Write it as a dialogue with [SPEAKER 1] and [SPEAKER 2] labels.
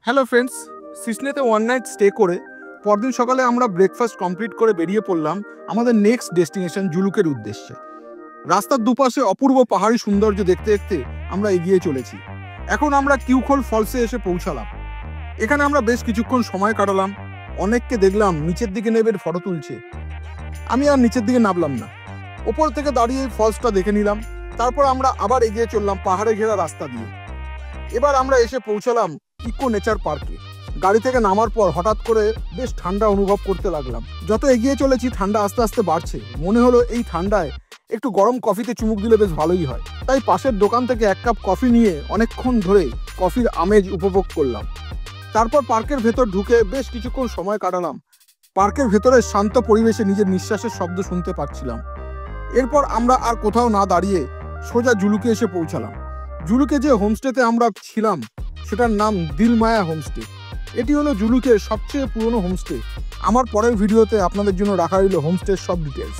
[SPEAKER 1] Hello friends, সিসনেতে one night stay করে পরদিন সকালে আমরা ব্রেকফাস্ট কমপ্লিট করে বেরিয়ে পড়লাম আমাদের নেক্সট ডেস্টিনেশন জুলুকের উদ্দেশ্যে। রাস্তার দুপাশে অপূর্ব পাহাড়ি সৌন্দর্য দেখতে দেখতে আমরা এগিয়ে চলেছি। এখন আমরা কিউখোল ফলসে এসে পৌঁছালাম। এখানে আমরা বেশ কিছুক্ষণ সময় কাটালাম। অনেককে দেখলাম নিচের দিকে নেবে ফটো তুলছে। আমি আর নিচের দিকে নামলাম না, ওপর থেকে দাঁড়িয়ে ফলসটা দেখে নিলাম। তারপর আমরা আবার এগিয়ে চললাম পাহাড়ে ঘেরা রাস্তা দিয়ে। এবার আমরা এসে পৌঁছালাম ইকো নেচার পার্কে। গাড়ি থেকে নামার পর হঠাৎ করে বেশ ঠান্ডা অনুভব করতে লাগলাম। যত এগিয়ে চলেছি ঠান্ডা আস্তে আস্তে বাড়ছে। মনে হলো এই ঠান্ডায় একটু গরম কফিতে চুমুক দিলে বেশ ভালোই হয়। তাই পাশের দোকান থেকে এক কাপ কফি নিয়ে অনেকক্ষণ ধরে কফির আমেজ উপভোগ করলাম। তারপর পার্কের ভেতর ঢুকে বেশ কিছুক্ষণ সময় কাটালাম। পার্কের ভেতরে শান্ত পরিবেশে নিজের নিঃশ্বাসের শব্দ শুনতে পাচ্ছিলাম। এরপর আমরা আর কোথাও না দাঁড়িয়ে সোজা জুলুকে এসে পৌঁছালাম। জুলুকে যে হোমস্টেতে আমরা ছিলাম সেটার নাম দিলমায়া হোমস্টে। এটি হলো জুলুকের সবচেয়ে পুরনো হোমস্টে। আমার পরের ভিডিওতে আপনাদের জন্য রাখা রইল হোমস্টের সব ডিটেলস।